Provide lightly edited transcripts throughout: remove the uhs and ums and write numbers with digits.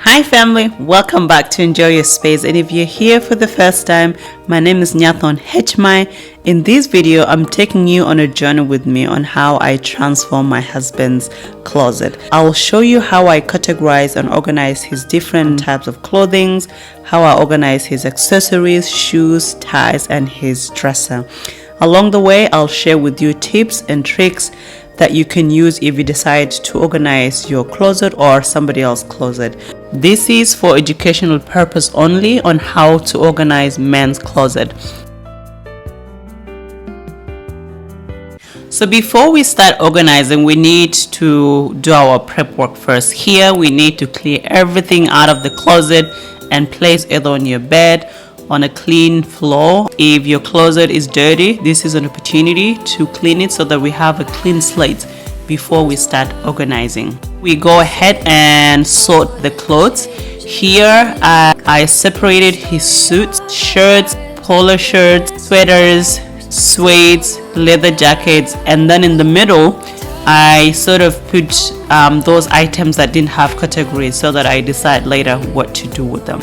Hi family, welcome back to Enjoy Your Space, and if you're here for the first time, my name is Nyathon Hechmai. In this video, I'm taking you on a journey with me on how I transform my husband's closet. I'll show you how I categorize and organize his different types of clothing, how I organize his accessories, shoes, ties, and his dresser. Along the way, I'll share with you tips and tricks that you can use if you decide to organize your closet or somebody else's closet. This is for educational purpose only on how to organize men's closet. So before we start organizing, we need to do our prep work first. Here we need to clear everything out of the closet and place it on your bed on a clean floor. If your closet is dirty, this is an opportunity to clean it so that we have a clean slate before we start organizing. We go ahead and sort the clothes. Here I separated his suits, shirts, polo shirts, sweaters, suede, leather jackets, and then in the middle I sort of put those items that didn't have categories so that I decide later what to do with them.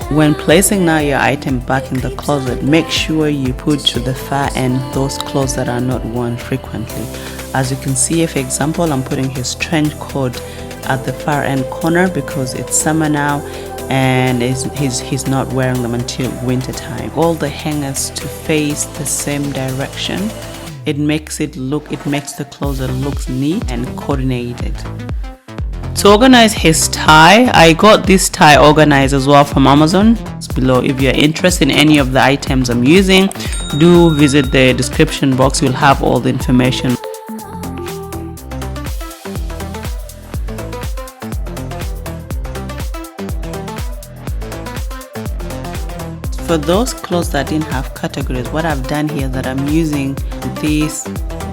When placing now your item back in the closet, make sure you put to the far end those clothes that are not worn frequently. As you can see, for example, I'm putting his trench coat at the far end corner because it's summer now and he's not wearing them until winter time. All the hangers to face the same direction. It makes the closet look neat and coordinated. To organize his tie, I got this tie organized as well from Amazon. It's below. If you're interested in any of the items I'm using, do visit the description box. You'll have all the information. For those clothes that didn't have categories, what I've done here is that I'm using these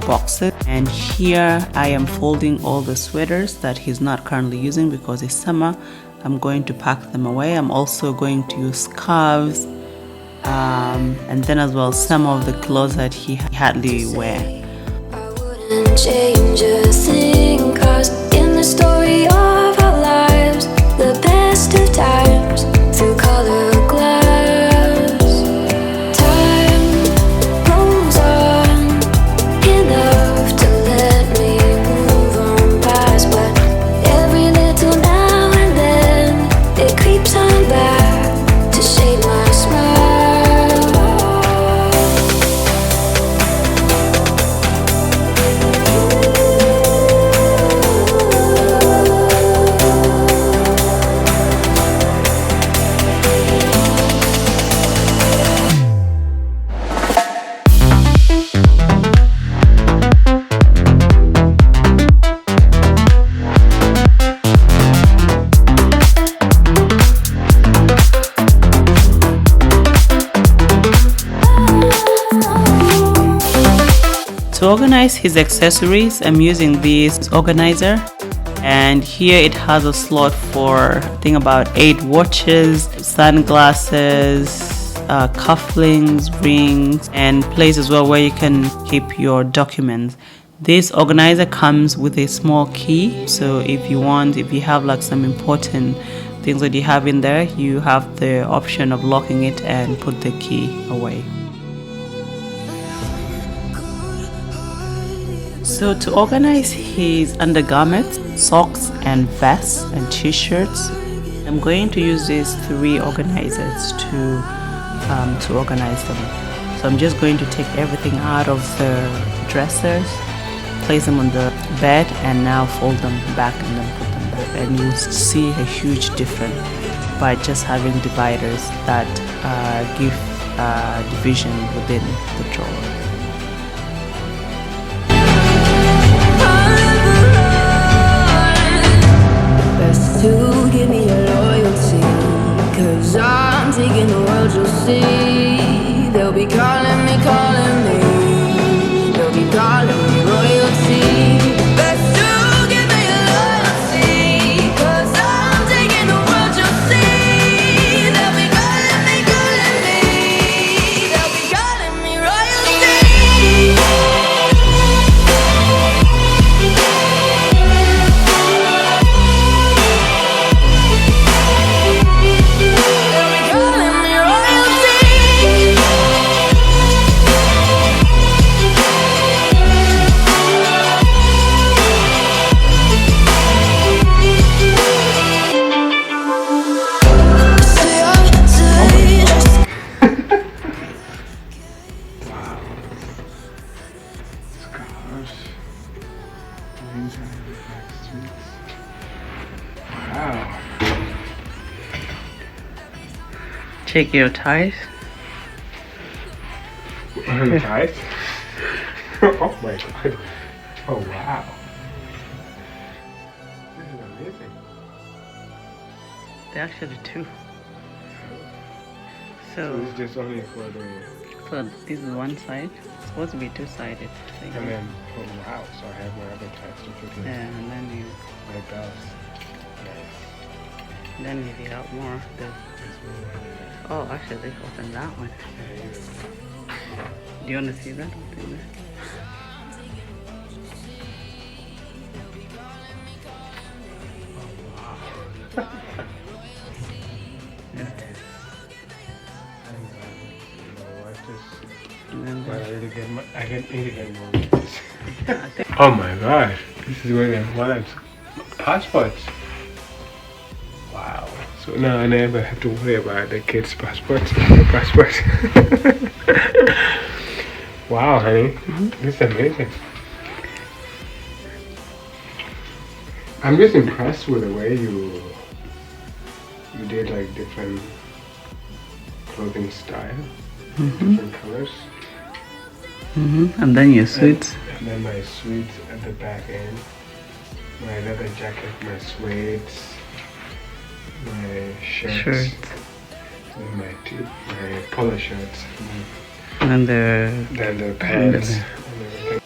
boxes, and here I am folding all the sweaters that he's not currently using because it's summer. I'm going to pack them away. I'm also going to use scarves and then as well some of the clothes that he hardly wear. I wouldn't change a thing, 'cause in the story of our lives, the best of times through color glass. To organize his accessories, I'm using this organizer, and here it has a slot for I think about 8 watches, sunglasses, cufflinks, rings, and place as well where you can keep your documents. This organizer comes with a small key, so if you have like some important things that you have in there, you have the option of locking it and put the key away. So to organize his undergarments, socks and vests and t-shirts, I'm going to use these 3 organizers to organize them. So I'm just going to take everything out of the dressers, place them on the bed, and now fold them back and then put them back. And you'll see a huge difference by just having dividers that give division within the drawer. To give me your loyalty, 'cause I'm taking the world, you'll see. They'll be calling me, they'll be calling me royalty. Best to give me your loyalty, 'cause I'm taking the world, you'll see. They'll be calling me, they'll be calling me royalty. Wow. Check your ties. Nice. Oh my god. Oh wow. This is amazing. They're actually two. So So, it's just only for the, so this is one side. It's supposed to be two-sided. So and then, oh wow, so I have my other ties to put in yeah, and then you my belts. Nice. then if you got more, the This one, oh actually open that one. Do you want to see that? Open that. Yeah. And then Well, the- I need to get more of this. Oh my gosh, this is where I want passports. Wow. So now I never have to worry about the kids' passports. Passports. Wow, honey, this is amazing. I'm just impressed with the way you did like different clothing style, different colors. And then your suits. And then my suits at the back end, my leather jacket, my suedes, my shirts, and my polo shirts, And the then the pants. And everything.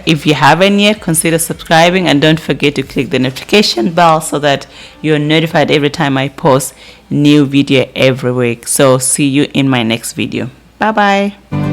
if you haven't yet, consider subscribing and don't forget to click the notification bell so that you're notified every time I post new video every week. So see you in my next video. Bye bye.